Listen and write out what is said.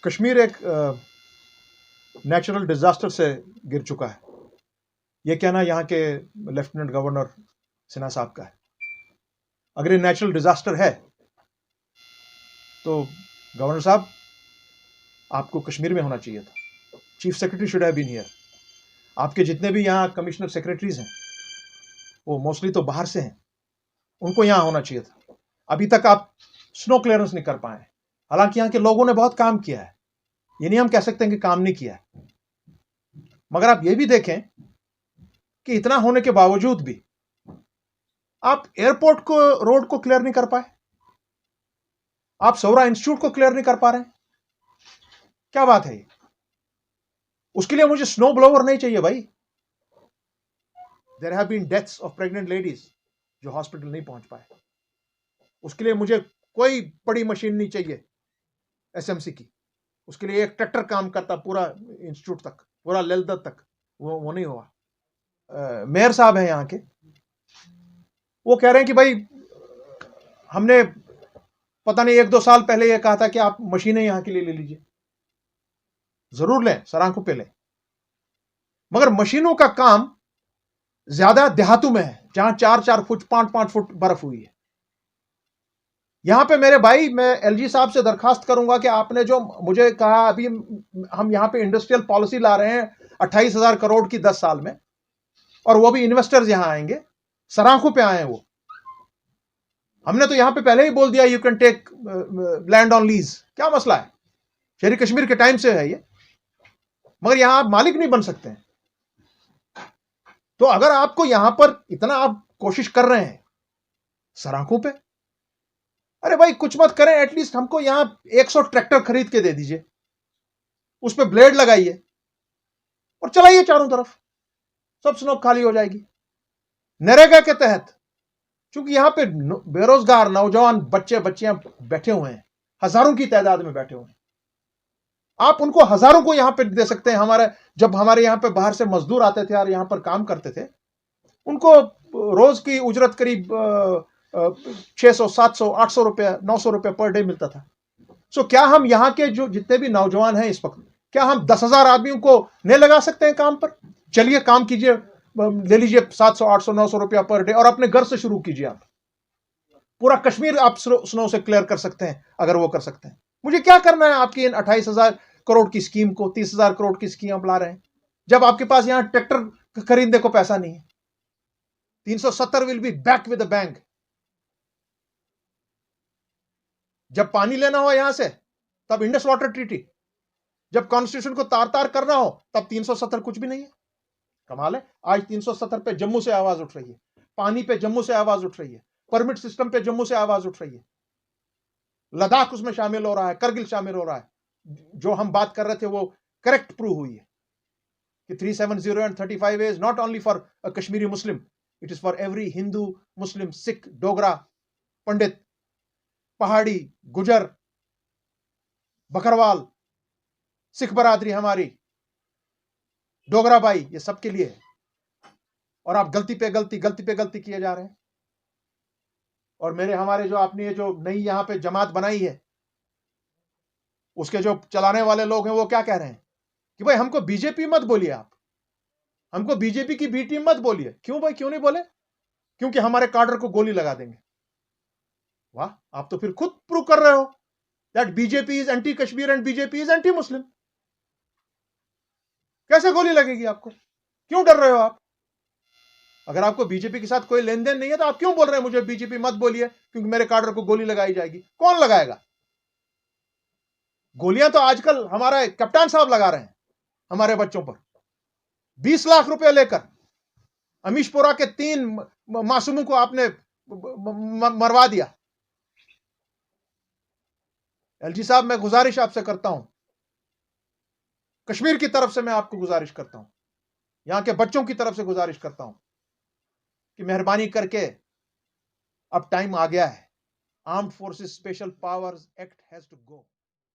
कश्मीर एक natural disaster से गिर चुका है। यह कहना यहाँ के लेफ्टिनेंट गवर्नर सिन्हा साहब का है। अगर ये नेचुरल डिजास्टर है तो गवर्नर साहब आपको कश्मीर में होना चाहिए था। Chief secretary should have been here. आपके जितने भी यहाँ कमिश्नर सेक्रेटरीज हैं वो मोस्टली तो बाहर से हैं, उनको यहाँ होना चाहिए था। अभी तक आप स्नो क्लियरेंस नहीं कर पाए। हालांकि यहाँ के लोगों ने बहुत काम किया है, ये नहीं हम कह सकते हैं कि काम नहीं किया है, मगर आप ये भी देखें कि इतना होने के बावजूद भी आप एयरपोर्ट को, रोड को क्लियर नहीं कर पाए। आप सौरा इंस्टीट्यूट को क्लियर नहीं कर पा रहे हैं। क्या बात है ये? उसके लिए मुझे स्नो ब्लोवर नहीं चाहिए भाई। There have been deaths of pregnant ladies जो हॉस्पिटल नहीं पहुंच पाए। उसके लिए मुझे कोई बड़ी मशीन नहीं चाहिए एसएमसी की। उसके लिए एक ट्रैक्टर काम करता पूरा इंस्टीट्यूट तक, पूरा लेलदर तक, वो नहीं हुआ। मेयर साहब हैं यहाँ के, वो कह रहे हैं कि भाई हमने पता नहीं 1-2 साल पहले ये कहा था कि आप मशीनें यहाँ के लिए ले लीजिए। जरूर लें, सराखों पे लें, मगर मशीनों का काम ज्यादा देहातों में है जहां 4-4 फुट 5-5 फुट बर्फ हुई है। यहां पे मेरे भाई, मैं एलजी साहब से दरखास्त करूंगा कि आपने जो मुझे कहा अभी हम यहां पे इंडस्ट्रियल पॉलिसी ला रहे हैं 28,000 करोड़ की 10 साल में, और वो भी इन्वेस्टर्स यहां आएंगे, सराखों पे आए वो। हमने तो यहां पे पहले ही बोल दिया you can take land on lease. क्या मसला है? शहरी कश्मीर के टाइम से है ये, मगर यहां आप मालिक नहीं बन सकते हैं। तो अगर आपको यहां पर इतना आप कोशिश कर रहे हैं सराखों पे, अरे भाई कुछ मत करें, एटलीस्ट हमको यहां 100 ट्रैक्टर खरीद के दे दीजिए, उस पर ब्लेड लगाइए और चलाइए चारों तरफ, सब स्नो खाली हो जाएगी। नरेगा के तहत, क्योंकि यहां पे बेरोजगार नौजवान बच्चे बच्चियां बैठे हुए हैं, हजारों की तादाद में बैठे हुए हैं, आप उनको हजारों को यहां पे दे सकते हैं। जब हमारे यहां पे बाहर से मजदूर आते थे और यहां पर काम करते थे, उनको रोज की उजरत करीब 600, 700, 800 रुपया, 900 रुपया पर डे मिलता था। सो क्या हम यहाँ के जो जितने भी नौजवान हैं इस वक्त, क्या हम 10,000 आदमियों को नहीं लगा सकते हैं काम पर? चलिए काम कीजिए, ले लीजिए 700, 800, 900 रुपया पर डे और अपने घर से शुरू कीजिए। आप पूरा कश्मीर आप स्नो से क्लियर कर सकते हैं अगर वो कर सकते हैं। मुझे क्या करना है आपकी इन 28,000 करोड़ की स्कीम को? 30,000 करोड़ की स्कीम आप ला रहे हैं जब आपके पास यहां ट्रैक्टर खरीदने को पैसा नहीं है। 370 will be back with the bank. जब पानी लेना हो यहां से तब इंडस वाटर ट्रीटी, जब कॉन्स्टिट्यूशन को तार तार करना हो तब 370 कुछ भी नहीं है। कमाल है, आज 370 पे जम्मू से आवाज उठ रही है, पानी पे जम्मू से आवाज उठ रही है, परमिट सिस्टम पे जम्मू से आवाज उठ रही है, लद्दाख उसमें शामिल हो रहा है, करगिल शामिल हो रहा है। जो हम बात कर रहे थे वो करेक्ट प्रूव हुई है कि 370 and 35 is not only for a Kashmiri Muslim, it is for every Hindu, Muslim, Sikh, Dogra, Pandit, Pahari, Gujjar, Bakarwal, Sikh बरादरी हमारी, डोगरा भाई, ये सबके लिए है। और आप गलती पे गलती किए जा रहे हैं। और हमारे जो आपने ये जो नई यहां पे जमात बनाई है, उसके जो चलाने वाले लोग हैं वो क्या कह रहे हैं कि भाई हमको बीजेपी मत बोलिए, आप हमको बीजेपी की बी टीम मत बोलिए। क्यों भाई, क्यों नहीं बोले? क्योंकि हमारे कार्डर को गोली लगा देंगे। वाह, आप तो फिर खुद प्रूव कर रहे हो that BJP is anti Kashmir and BJP is anti Muslim. कैसे गोली लगेगी आपको? क्यों डर रहे हो आप? अगर आपको बीजेपी के साथ कोई लेन देन नहीं है तो आप क्यों बोल रहे हैं मुझे बीजेपी मत बोलिए क्योंकि मेरे कार्डर को गोली लगाई जाएगी? कौन लगाएगा गोलियां? तो आजकल हमारा कप्तान साहब लगा रहे हैं हमारे बच्चों पर। 20 लाख रुपए लेकर अमीशपुरा के 3 मासूमों को आपने मरवा दिया। एलजी साहब, मैं गुजारिश आपसे करता हूं, कश्मीर की तरफ से मैं आपको गुजारिश करता हूं, यहां के बच्चों की तरफ से गुजारिश करता हूं कि मेहरबानी करके अब टाइम आ गया है। Armed forces special powers act has to go.